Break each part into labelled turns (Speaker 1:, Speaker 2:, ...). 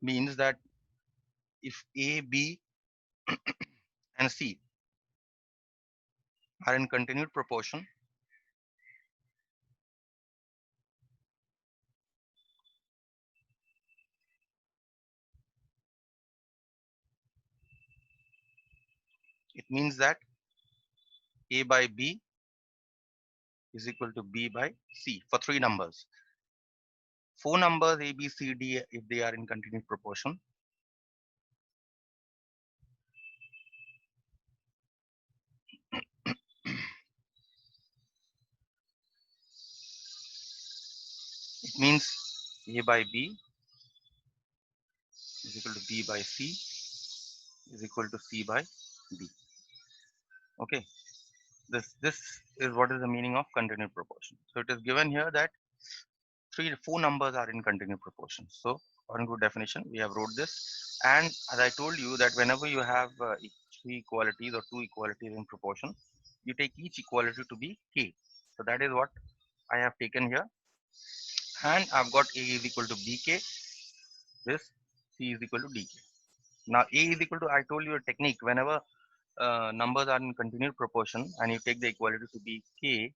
Speaker 1: means that if A, B, and C are in continued proportion, it means that A by B is equal to B by C for three numbers. Four numbers A, B, C, D, if they are in continued proportion, it means A by B is equal to B by C is equal to C by D. Okay, this is what is the meaning of continued proportion. So it is given here that four numbers are in continued proportion. So according to definition, we have wrote this. And as I told you that whenever you have three equalities or two equalities in proportion, you take each equality to be k. So that is what I have taken here, and I've got a is equal to bk, this c is equal to dk. Now a is equal to, I told you a technique, whenever numbers are in continued proportion and you take the equality to be k,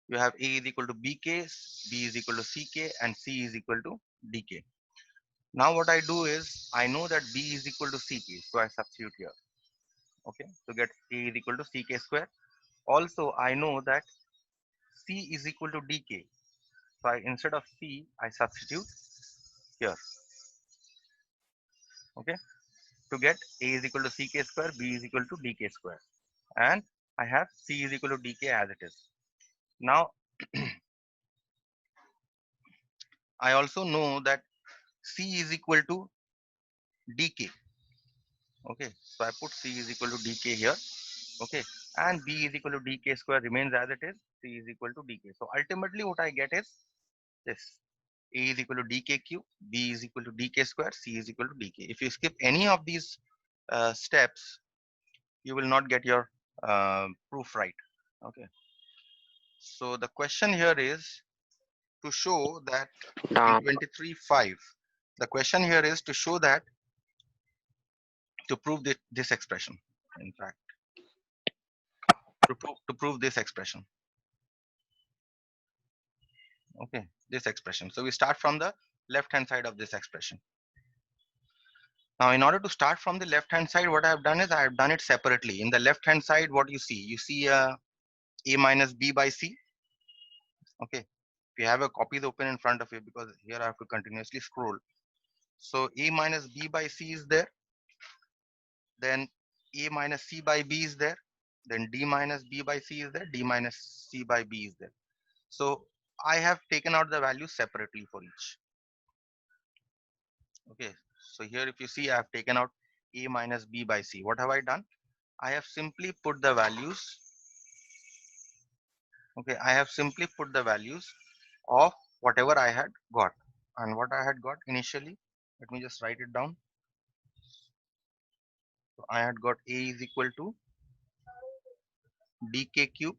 Speaker 1: you have a is equal to bk, b is equal to ck, and c is equal to dk. Now what I do is, I know that b is equal to ck, so I substitute here. Okay, to get a is equal to ck square. Also I know that c is equal to dk, so instead of c I substitute here. Okay, to get a is equal to ck square, b is equal to dk square, and I have c is equal to dk as it is. Now I also know that c is equal to dk. Okay, so I put c is equal to dk here. Okay, and b is equal to dk square remains as it is, c is equal to dk. So ultimately what I get is this: a is equal to dk cube, b is equal to dk square, c is equal to dk. If you skip any of these steps, you will not get your proof right. Okay, so the question here is to show that in
Speaker 2: Now,
Speaker 1: 23.5, the question here is to show that, to prove this expression, in fact, to prove this expression. Okay, this expression. So we start from the left hand side of this expression. Now in order to start from the left hand side, what I have done is I have done it separately. In the left hand side, what you see a minus b by c. Okay, if you have a copies open in front of you, because here I have to continuously scroll. So a minus b by c is there, then a minus c by b is there, then d minus b by c is there, d minus c by b is there. So I have taken out the values separately for each. Okay, so here if you see, I have taken out a minus b by c. What have I done? I have simply put the values. Okay, I have simply put the values of whatever I had got. And what I had got initially, let me just write it down. So I had got a is equal to dk cube,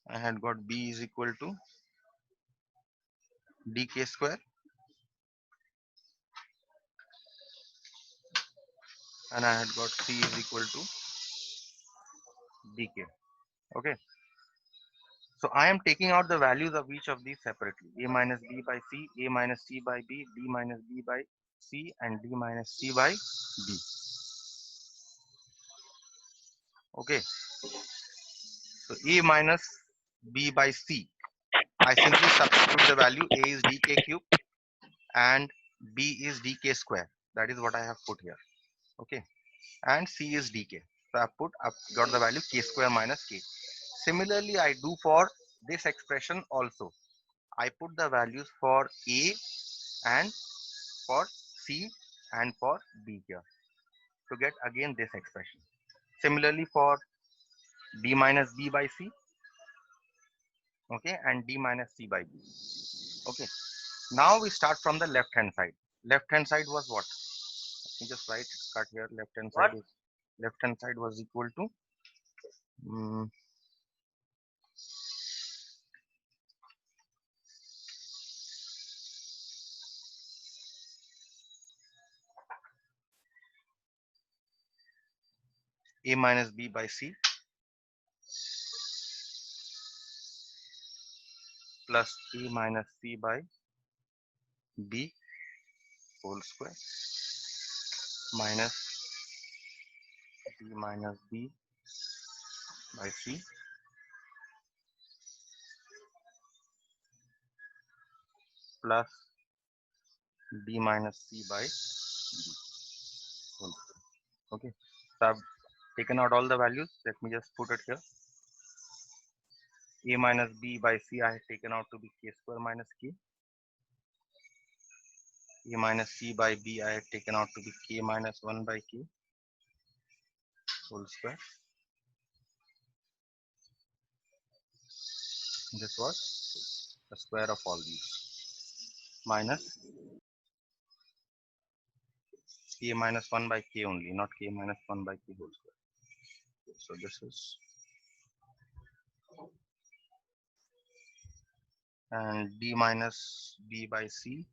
Speaker 1: I had got b is equal to dk square, and I had got c is equal to dk. Okay, so I am taking out the values of each of these separately: a minus b by c, a minus c by b, d minus b by c, and d minus c by d. Okay, so a minus b by c, I simply substitute the value. A is dk cube and b is dk square. That is what I have put here. Okay, and c is dk. So I've got the value k square minus k. Similarly, I do for this expression also. I put the values for a and for c and for b here to get again this expression. Similarly for d minus b by c, okay, and d minus c by b. Okay, now we start from the left hand side. Left hand side was what? Let me just write, cut here. Left hand side was equal to A minus B by C plus A minus C by B whole square minus B minus B by C plus B minus C by B whole square. Okay, so I've taken out all the values. Let me just put it here. A minus B by C I have taken out to be K square minus K. A minus C by B I have taken out to be K minus 1 by K whole square. This was the square of all these minus K minus 1 by K only, not K minus 1 by K whole square. So this is, and D minus B by C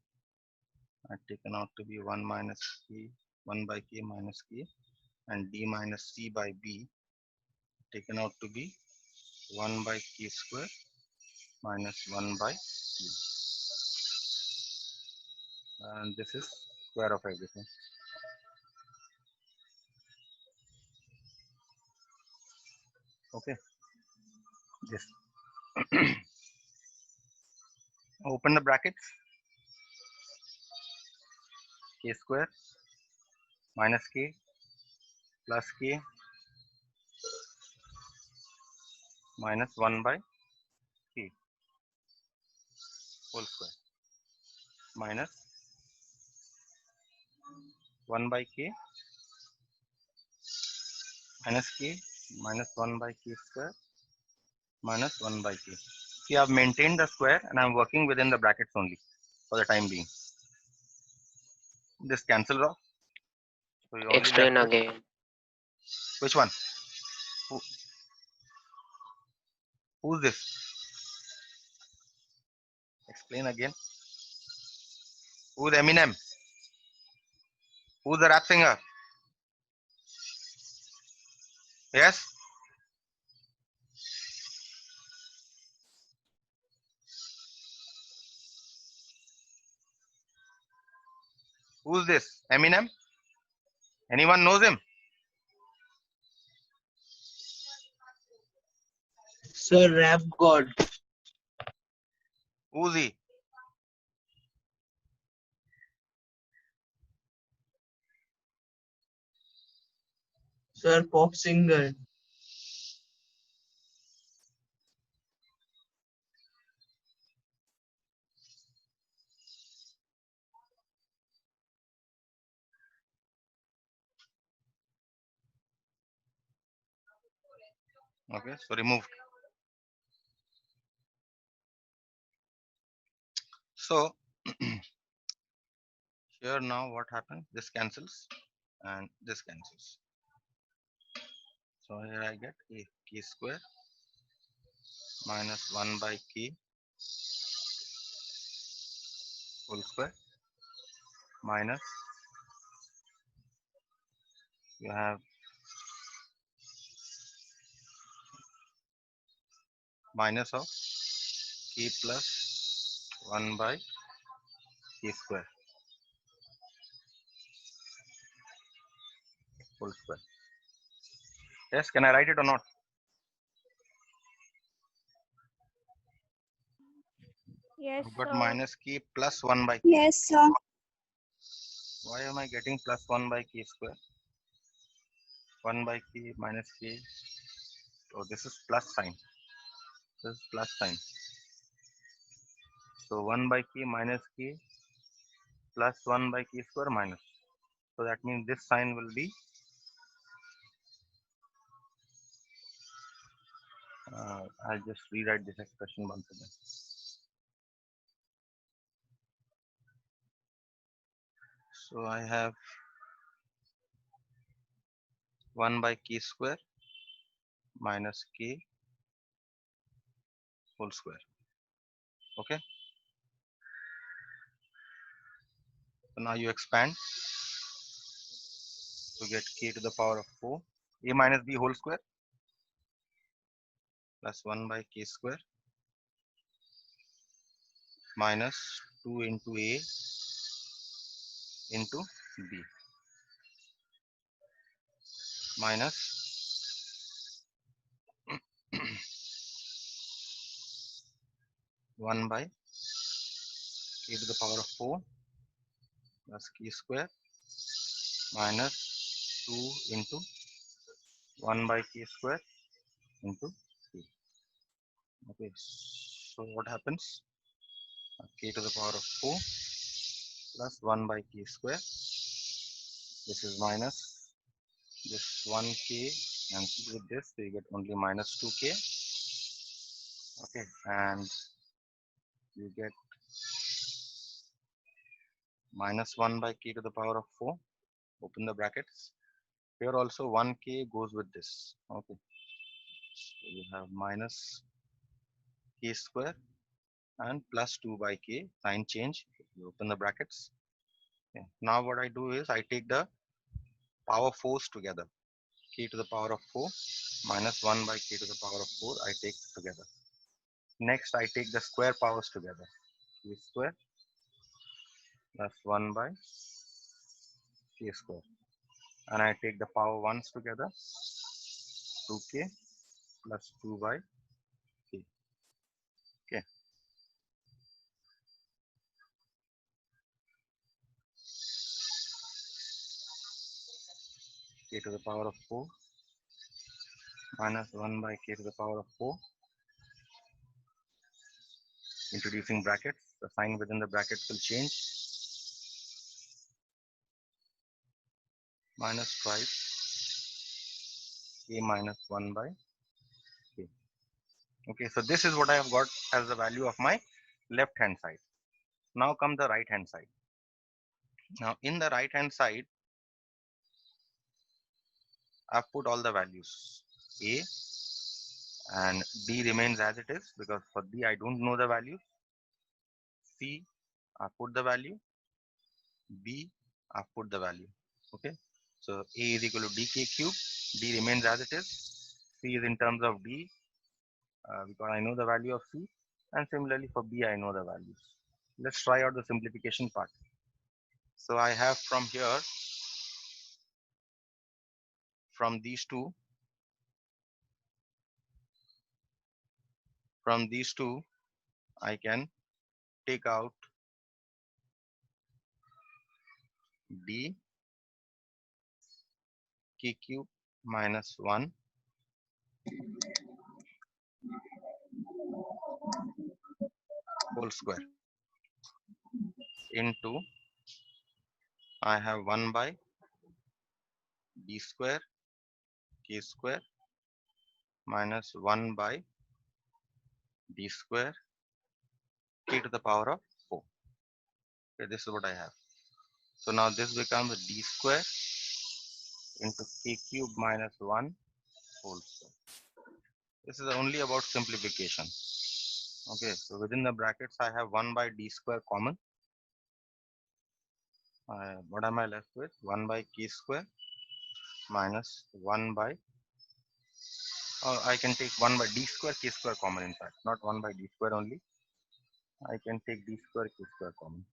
Speaker 1: I've taken out to be 1 minus K, 1 by K minus K, and D minus C by B taken out to be 1 by K square minus 1 by K. And this is square of everything. Okay, just open the brackets. K square minus K plus K minus 1 by K whole square minus 1 by K minus K minus 1 by K square minus 1 by K. See, I've maintained the square and I'm working within the brackets only for the time being. This cancels off. So you only
Speaker 2: Explain
Speaker 1: left
Speaker 2: again.
Speaker 1: which one? Who's this? Explain again. Who's Eminem? Who's the rap singer? Yes? Who's this? Eminem? Anyone knows him?
Speaker 3: Sir, rap god.
Speaker 1: Who's he?
Speaker 3: Sir, pop singer.
Speaker 1: Okay, so removed. So here now what happens? This cancels and this cancels. So here I get a K square minus 1 by K whole square minus, you have minus of K plus 1 by K square whole square. Yes, can I write it or not?
Speaker 4: Yes,
Speaker 1: I've got
Speaker 4: sir.
Speaker 1: minus K plus 1 by K.
Speaker 5: Yes, sir.
Speaker 1: Why am I getting plus 1 by K square? 1 by K minus K. Oh, this is plus sign. This is plus sign. So 1 by K minus K plus 1 by K square minus. So that means this sign will be I'll just rewrite this expression once again. So I have 1 by K square minus K whole square. Okay. So now you expand to get K to the power of 4 a minus b whole square plus 1 by k square minus 2 into a into b minus 1 by k to the power of 4 plus k square minus 2 into 1 by k square into k. Okay, so what happens? K to the power of 4 plus 1 by k square. This is minus this 1k and with this, so you get only minus 2k. Okay, and you get minus 1 by k to the power of 4. Open the brackets. Here also 1k goes with this. Okay, so you have minus k square and plus 2 by k. Sign change. You open the brackets. Okay. Now what I do is I take the power 4s together. K to the power of 4 minus 1 by k to the power of 4 I take together. Next I take the square powers together. K square plus 1 by k square. And I take the power 1s together. 2k plus 2 by k. Okay. K to the power of 4 minus 1 by k to the power of 4. Introducing brackets. The sign within the brackets will change. Minus twice k minus 1 by k. Okay, so this is what I have got as the value of my left hand side. Now come the right hand side. Now in the right hand side, I've put all the values. A and B remains as it is because for B I don't know the value. C, I put the value. B, I put the value. Okay, so A is equal to dk cube. D remains as it is. C is in terms of D because I know the value of C, and similarly for B I know the values. Let's try out the simplification part. So I have from here, from these two, I can take out D k cube minus 1 whole square into I have 1 by d square k square minus 1 by d square k to the power of 4. Okay, this is what I have. So now this becomes d square into k cube minus 1 whole square. This is only about simplification. Okay, so within the brackets I have 1 by d square common. What am I left with? 1 by k square minus 1 by I can take 1 by d square k square common, in fact, not 1 by d square only. I can take d square k square common.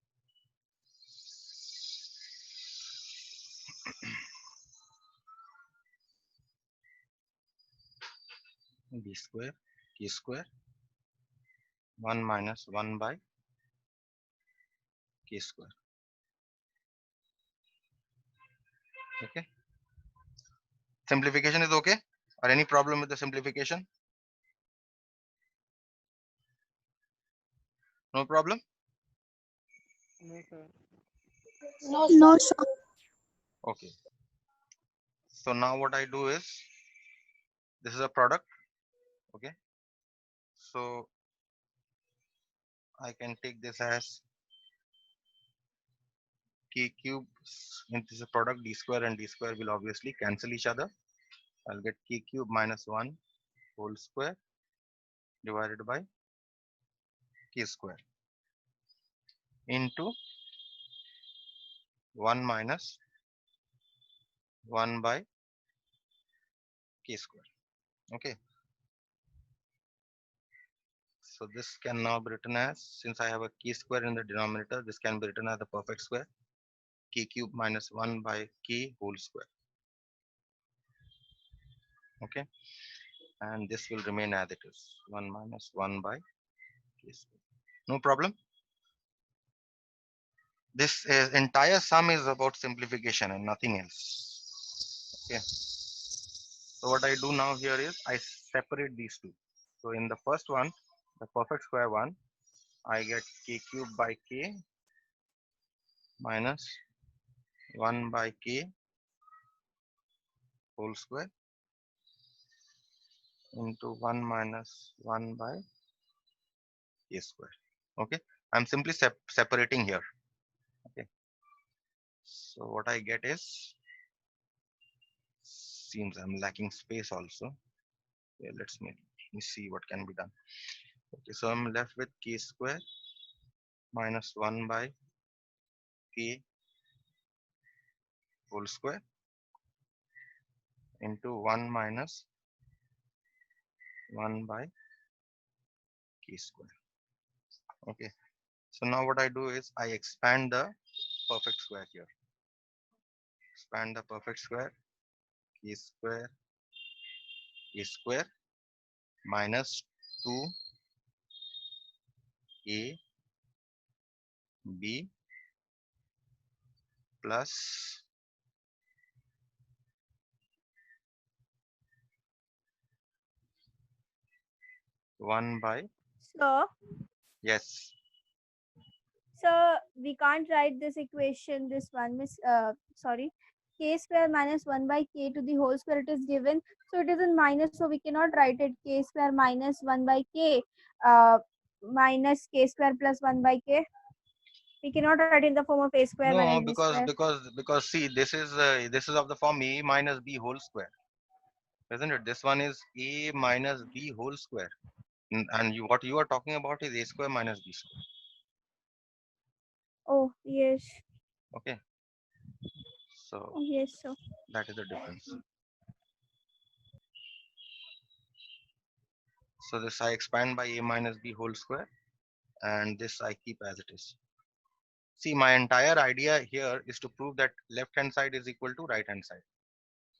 Speaker 1: D square k square 1 minus 1 by k square. Okay. Simplification is okay? Or any problem with the simplification? No problem?
Speaker 2: No, sir.
Speaker 1: Okay. So now what I do is, this is a product. Okay. So I can take this as k cube, and this is a product, d square and d square will obviously cancel each other. I'll get k cube minus 1 whole square divided by k square into 1 minus 1 by k square. Okay. So this can now be written as, since I have a k square in the denominator, this can be written as the perfect square, k cube minus 1 by k whole square. Okay. And this will remain as it is, 1 minus 1 by k square. No problem. This entire sum is about simplification and nothing else. Okay. So what I do now here is I separate these two. So in the first one, the perfect square one, I get k cube by k minus 1 by k whole square into 1 minus 1 by k square. Okay. I'm simply separating here. Okay. So what I get is, seems I'm lacking space also. Yeah, let me see what can be done. Okay, so I'm left with k square minus 1 by k whole square into 1 minus 1 by k square. Okay, so now what I do is I expand the perfect square here. Expand the perfect square, k square minus 2ab plus 1 by,
Speaker 2: So,
Speaker 1: yes,
Speaker 2: we can't write this equation, this one, sorry, k square minus 1 by k to the whole square, it is given. So it is in minus, so we cannot write it k square minus 1 by k minus k square plus 1 by k. We cannot write in the form of a square
Speaker 1: no,
Speaker 2: minus b
Speaker 1: because
Speaker 2: square.
Speaker 1: see, this is of the form a minus b whole square, isn't it? This one is a minus b whole square. And what you are talking about is a square minus b square.
Speaker 2: Oh, yes.
Speaker 1: Okay, so
Speaker 2: Oh, yes, so.
Speaker 1: that is the difference. So this I expand by a minus b whole square, and this I keep as it is. See, my entire idea here is to prove that left hand side is equal to right hand side.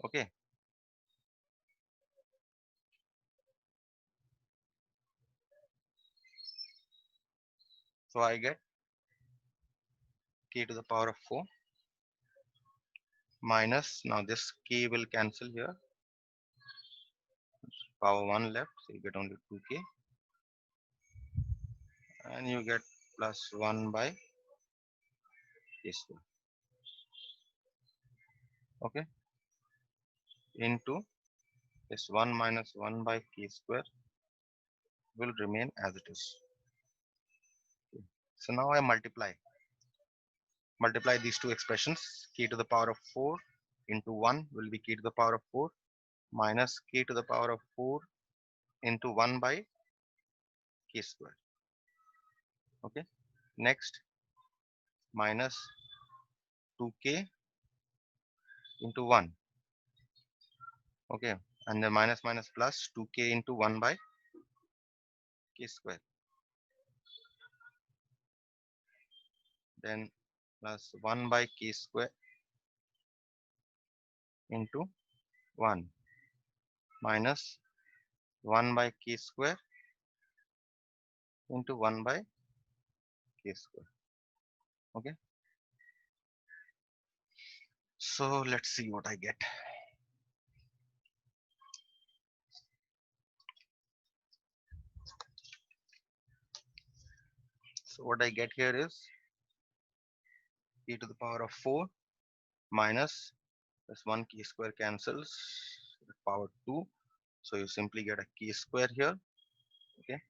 Speaker 1: Okay, so I get k to the power of 4 minus, now this k will cancel here, power 1 left, so you get only 2k, and you get plus 1 by k square. Okay, into this 1 minus 1 by k square will remain as it is. So now I multiply these two expressions. K to the power of 4 into 1 will be k to the power of 4 minus k to the power of 4 into 1 by k square. Okay, next minus 2k into 1. Okay, and then minus minus plus 2k into 1 by k square, then plus 1 by k square into 1 minus 1 by k square into 1 by k square. Okay, so let's see what I get. So what I get here is k to the power of 4 minus this 1 k square cancels, power 2, so you simply get a k square here. Okay,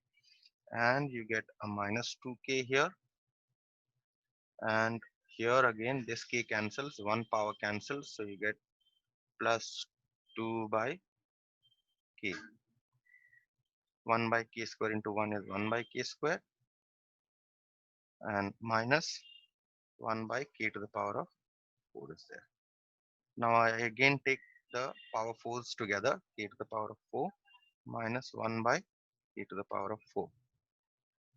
Speaker 1: and you get a minus 2k here, and here again this k cancels, 1 power cancels, so you get plus 2 by k. 1 by k square into 1 is 1 by k square, and minus 1 by k to the power of 4 is there. Now I again take the power 4s together, k to the power of 4 minus 1 by k to the power of 4.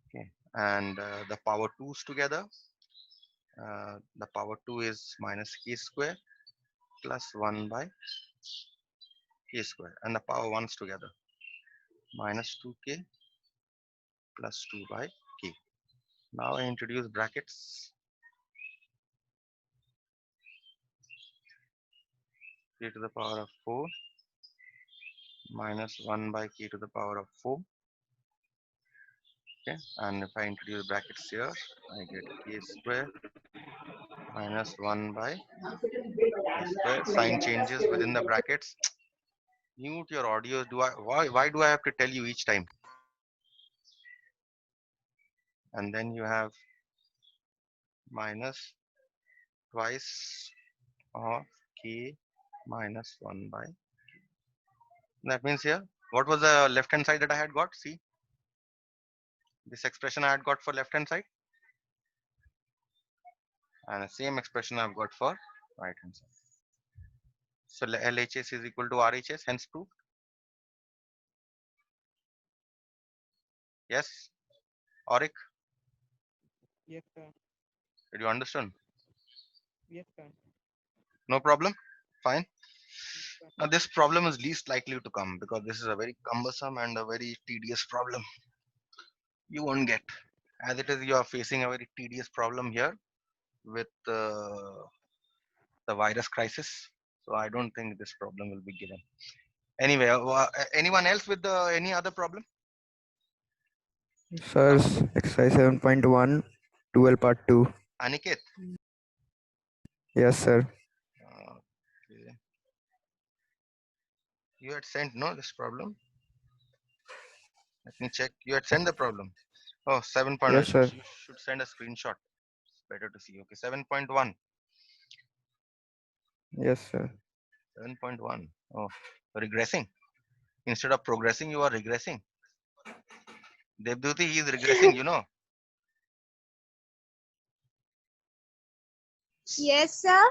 Speaker 1: Okay, and the power 2's together, the power 2 is minus k square plus 1 by k square, and the power 1's together, minus 2k plus 2 by k. Now I introduce brackets, k to the power of 4 minus 1 by k to the power of 4. Okay, and if I introduce brackets here, I get k square minus 1 by k square. Sign changes within the brackets. Mute your audio. Why do I have to tell you each time? And then you have minus twice of k minus 1 by. That means here, what was the left hand side that I had got? See, this expression I had got for left hand side, and the same expression I've got for right hand side. So LHS is equal to RHS, hence proved. Yes, Auric,
Speaker 3: Yes, sir.
Speaker 1: did you understand?
Speaker 3: Yes, sir.
Speaker 1: No problem. Fine. Now this problem is least likely to come because this is a very cumbersome and a very tedious problem. You won't get. As it is, you are facing a very tedious problem here with the virus crisis. So I don't think this problem will be given. Anyway, anyone else with any other problem?
Speaker 4: Sir, exercise 7.1, 12 part 2.
Speaker 1: Aniket?
Speaker 4: Yes, sir.
Speaker 1: Okay. You had sent, no, this problem? Let me check. You had sent the problem. Oh, 7.1.
Speaker 4: Yes, sir.
Speaker 1: You should send a screenshot. It's better to see. Okay, 7.1.
Speaker 4: Yes, sir.
Speaker 1: 7.1. Oh, regressing. Instead of progressing, you are regressing. Devduti, he is regressing, you know.
Speaker 2: Yes, sir.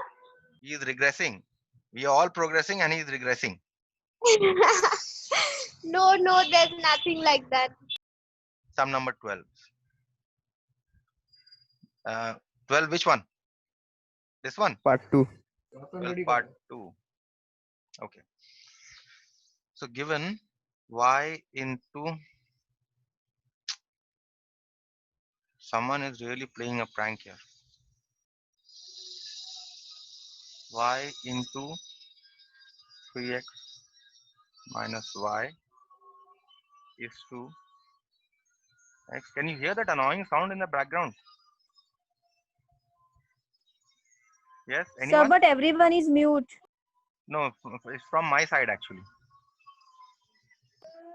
Speaker 1: He is regressing. We are all progressing and he is regressing.
Speaker 2: No, there's nothing like that.
Speaker 1: Sum number 12. 12, which one? This one?
Speaker 4: Part 2.
Speaker 1: 12 part 2. Okay. So given y into, someone is really playing a prank here. Y into 3x minus y is to x. Can you hear that annoying sound in the background? Yes, anyone?
Speaker 2: Sir, but everyone is mute.
Speaker 1: No, it's from my side actually.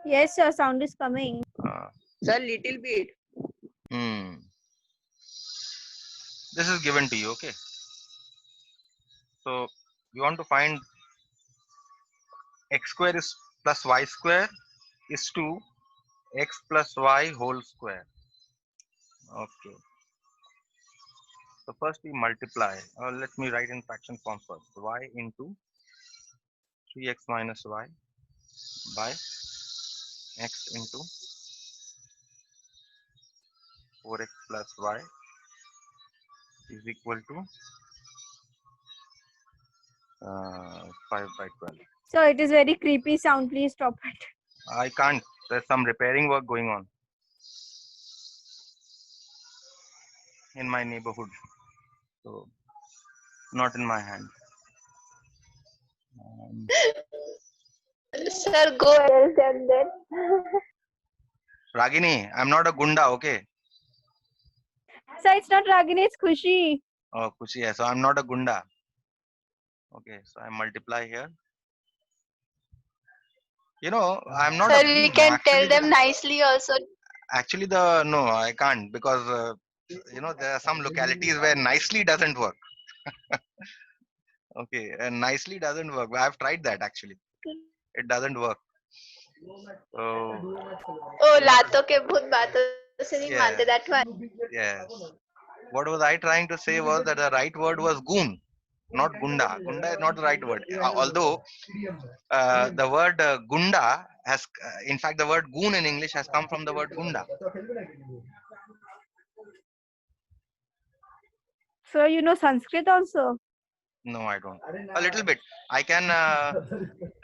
Speaker 2: Yes, sir, sound is coming.
Speaker 3: Sir, little bit.
Speaker 1: This is given to you, okay? So you want to find x square is plus y square is to x plus y whole square. Okay. So first we multiply. Let me write in fraction form first. Y into 3x minus y by x into 4x plus y is equal to 5 by 12.
Speaker 2: So it is very creepy sound. Please stop it.
Speaker 1: I can't. There's some repairing work going on in my neighborhood. So not in my hand.
Speaker 2: Sir, go else and then.
Speaker 1: Ragini, I'm not a gunda, okay?
Speaker 2: Sir, it's not Ragini, it's Khushi.
Speaker 1: Oh, Kushi, so I'm not a gunda. Okay, so I multiply here. You know, I'm not.
Speaker 2: Sir,
Speaker 1: a
Speaker 2: we
Speaker 1: being.
Speaker 2: can tell
Speaker 1: Actually,
Speaker 2: them nicely also.
Speaker 1: Actually, no, I can't because you know there are some localities where nicely doesn't work. Okay, and nicely doesn't work. I've tried that actually. It doesn't work. So
Speaker 2: Oh, लातों के भूत बातों से नहीं
Speaker 1: yeah,
Speaker 2: मानते, that one.
Speaker 1: yes. What was I trying to say was that the right word was goon. not gunda. Gunda is not the right word. Although the word gunda has, in fact, the word goon in English has come from the word gunda.
Speaker 2: So you know Sanskrit also.
Speaker 1: No, I don't. A little bit. I can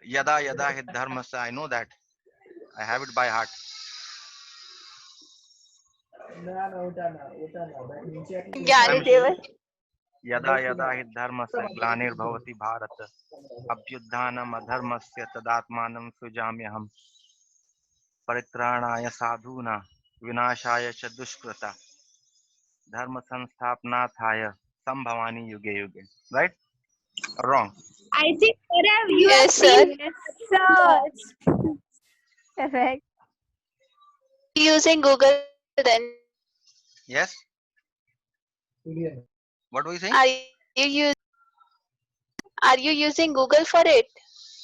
Speaker 1: yada yada hit dharmasa. I know that. I have it by heart.
Speaker 5: Jnani
Speaker 1: यदा यदा हि धर्मस्य ग्लानिर्भवति भारत अभ्युत्थानम् अधर्मस्य तदात्मानं सृजाम्यहम् परित्राणाय साधूनां विनाशाय च दुष्कृता धर्म संस्थापनार्थाय संभवामि युगे युगे. Right or wrong?
Speaker 2: I think you
Speaker 5: Yes,
Speaker 2: have
Speaker 5: sir.
Speaker 2: seen. Yes, sir. Correct.
Speaker 5: Using Google then.
Speaker 1: Yes. What were you saying?
Speaker 5: Are you using Google for it?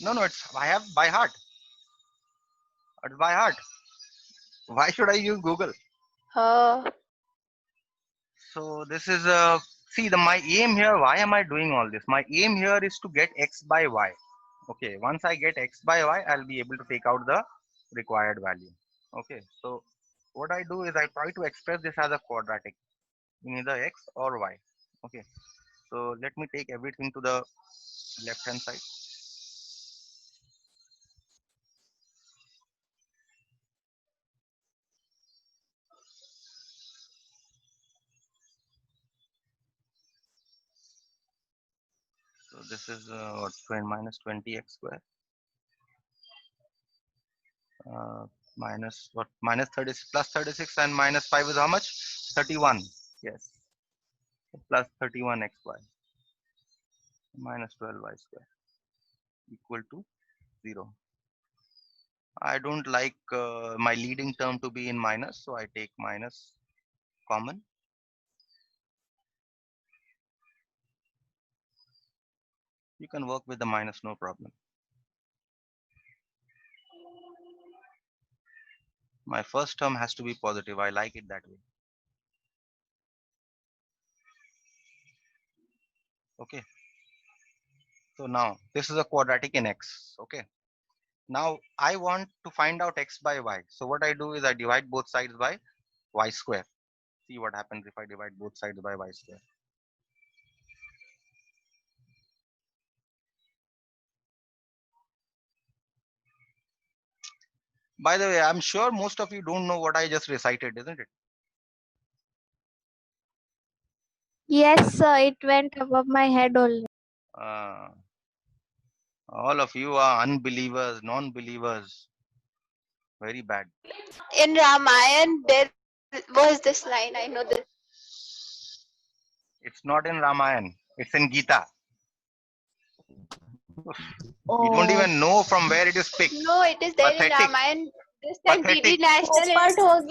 Speaker 1: No, it's I have by heart. It's by heart. Why should I use Google?
Speaker 5: Oh,
Speaker 1: So this is see my aim here. Why am I doing all this? My aim here is to get x by y. Okay, once I get x by y, I'll be able to take out the required value. Okay, so what I do is I try to express this as a quadratic in either x or y. Okay, so let me take everything to the left hand side. So this is what, minus 20x square minus what, minus 36 plus 36 and minus 5 is how much? 31. Yes, plus 31xy minus 12y square equal to 0. I don't like my leading term to be in minus, so I take minus common. You can work with the minus, no problem. My first term has to be positive. I like it that way. Okay. So now this is a quadratic in x. Okay. Now I want to find out x by y. So what I do is I divide both sides by y square. See what happens if I divide both sides by y square. By the way, I'm sure most of you don't know what I just recited, isn't it?
Speaker 2: Yes, sir. It went above my head only.
Speaker 1: All of you are unbelievers, non-believers. Very bad.
Speaker 5: in Ramayan there was this line. I know this.
Speaker 1: It's not in Ramayan. It's in Gita. You don't even know from where it is picked.
Speaker 5: No, it is there in
Speaker 1: Pathetic.
Speaker 5: Ramayan. This time
Speaker 1: Pathetic.
Speaker 5: DD National.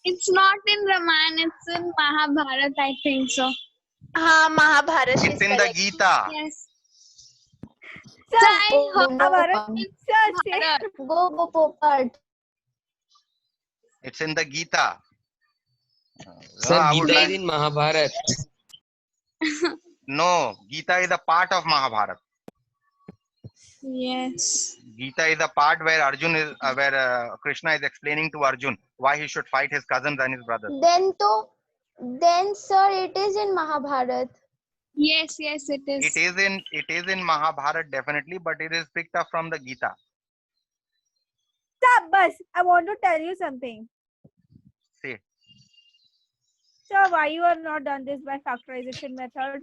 Speaker 2: It's not in Ramayana. It's in Mahabharata, I think so.
Speaker 5: Mahabharata.
Speaker 1: It's
Speaker 5: She's
Speaker 1: in the
Speaker 5: correct.
Speaker 1: Gita.
Speaker 2: Yes. Mahabharata.
Speaker 6: Go Popat.
Speaker 1: It's in the Gita.
Speaker 7: Sir,
Speaker 1: I would
Speaker 7: Gita
Speaker 1: like-
Speaker 7: is in Mahabharata.
Speaker 1: No, Gita is a part of Mahabharata.
Speaker 2: Yes.
Speaker 1: Gita is a part where Arjun is, where Krishna is explaining to Arjun why he should fight his cousins and his brothers.
Speaker 6: Then sir, it is in Mahabharat.
Speaker 2: Yes, it is.
Speaker 1: It is in Mahabharata definitely, but it is picked up from the Gita.
Speaker 2: Stop, bus. I want to tell you something.
Speaker 1: Say,
Speaker 2: Sir, why you are not done this by factorization method?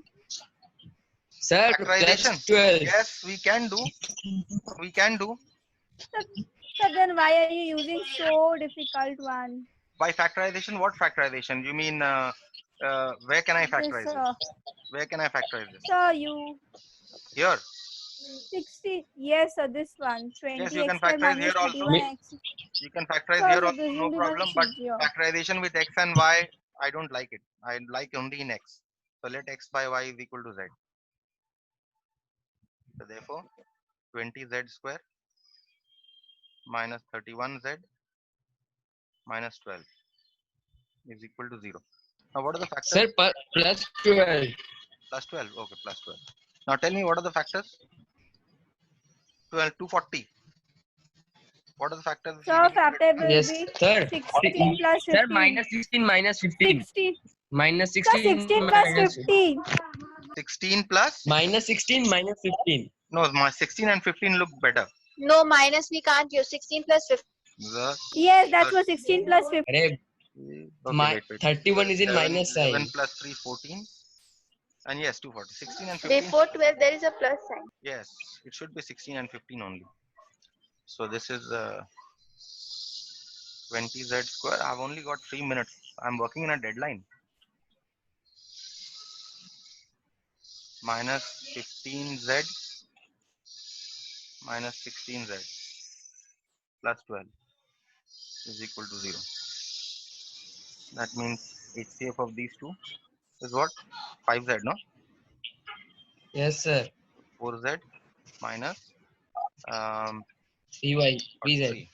Speaker 7: Sir,
Speaker 1: factorization.
Speaker 7: plus 12.
Speaker 1: Yes, we can do. We can do.
Speaker 2: So then why are you using so difficult one?
Speaker 1: By factorization, what factorization? You mean where can I factorize
Speaker 2: This,
Speaker 1: this? Where can I factorize this?
Speaker 2: sir, you
Speaker 1: Here.
Speaker 2: 60. Yes, sir, this one. 20
Speaker 1: Yes, you can
Speaker 2: x square
Speaker 1: factorize
Speaker 2: minus
Speaker 1: here also.
Speaker 2: 31x.
Speaker 1: You can factorize
Speaker 2: Sir,
Speaker 1: here
Speaker 2: so
Speaker 1: also,
Speaker 2: this
Speaker 1: no
Speaker 2: will be
Speaker 1: problem.
Speaker 2: much
Speaker 1: But
Speaker 2: easier.
Speaker 1: factorization with x and y, I don't like it. I like only in x. So let x by y is equal to z. So therefore, 20z square minus 31z minus 12 is equal to 0. Now what are the factors?
Speaker 7: Sir, plus 12.
Speaker 1: Plus 12. Okay, plus 12. Now tell me, what are the factors? 12, 240. What are the factors? which will
Speaker 2: So
Speaker 1: give you
Speaker 2: factor will
Speaker 7: Yes,
Speaker 2: be
Speaker 7: sir.
Speaker 2: 16 plus
Speaker 7: Sir,
Speaker 2: 15.
Speaker 7: minus 16 minus 15.
Speaker 2: 16.
Speaker 7: Minus
Speaker 2: So
Speaker 7: 16
Speaker 2: 16 plus
Speaker 7: minus
Speaker 2: 15.
Speaker 1: 16 plus?
Speaker 7: minus 16 minus 15.
Speaker 1: No, my 16 and 15 look better.
Speaker 5: No, minus we can't use. 16 plus 15.
Speaker 1: The,
Speaker 2: Yes, that's what 16 plus 15.
Speaker 7: Arey,
Speaker 1: okay, wait.
Speaker 7: 31 is in
Speaker 1: 11,
Speaker 7: minus
Speaker 1: 11
Speaker 7: sign.
Speaker 1: plus 3, 14. And yes, 240. 16 and 15.
Speaker 5: Before 12, there is a plus sign.
Speaker 1: Yes, it should be 16 and 15 only. So this is 20z square. I've only got 3 minutes. I'm working in a deadline. Minus 15z minus 16z plus 12 is equal to 0. That means HCF of these two is what? 5z, no?
Speaker 7: Yes, sir.
Speaker 1: 4z minus
Speaker 7: CY, PZ.
Speaker 1: 3.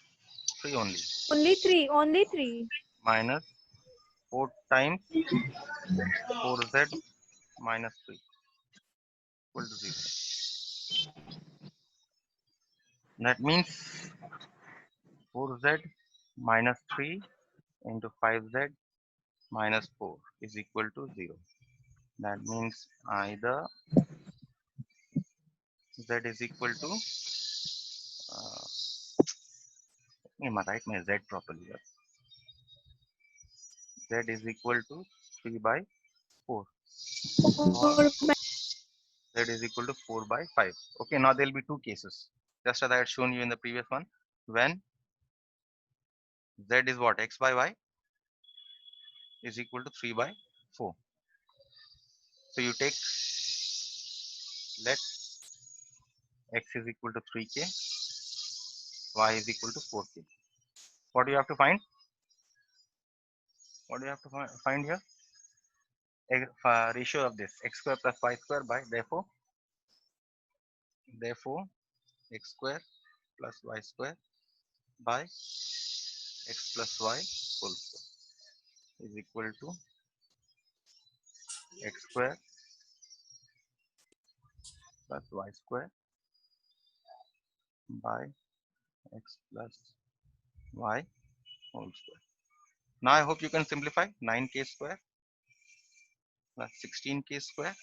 Speaker 1: 3 only.
Speaker 2: Only 3. Only 3.
Speaker 1: Minus 4 times 4z minus 3 equal to 0. That means 4z minus 3 into 5z minus 4 is equal to 0. That means either z is equal to let me write my z properly here. Z is equal to 3 by 4 or z is equal to 4 by 5. Okay, now there will be two cases, just as I had shown you in the previous one, when z is what? X by y is equal to 3 by 4. So you take, let x is equal to 3k, y is equal to 4k. What do you have to find? What do you have to find here? Ratio of this, x square plus y square by, therefore x square plus y square by x plus y whole square is equal to x square plus y square by x plus y whole square. Now I hope you can simplify. 9k square plus 16k square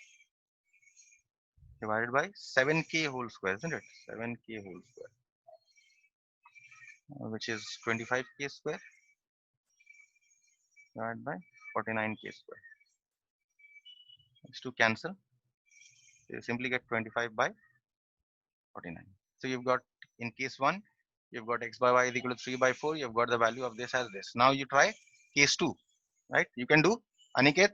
Speaker 1: divided by 7k whole square, isn't it? 7k whole square, which is 25k square divided by 49k square. These two cancel. You simply get 25 by 49. So you've got, in case 1, you've got x by y is equal to 3 by 4. You've got the value of this as this. Now you try case 2, right? You can do. Aniket,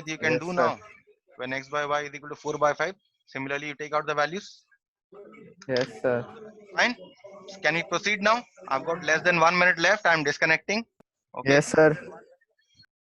Speaker 1: you can
Speaker 4: Yes,
Speaker 1: do
Speaker 4: sir.
Speaker 1: now. When x by y is equal to 4 by 5, similarly you take out the values.
Speaker 4: Yes, sir.
Speaker 1: Fine. Can we proceed now? I've got less than 1 minute left. I'm disconnecting. Okay.
Speaker 4: Yes, sir.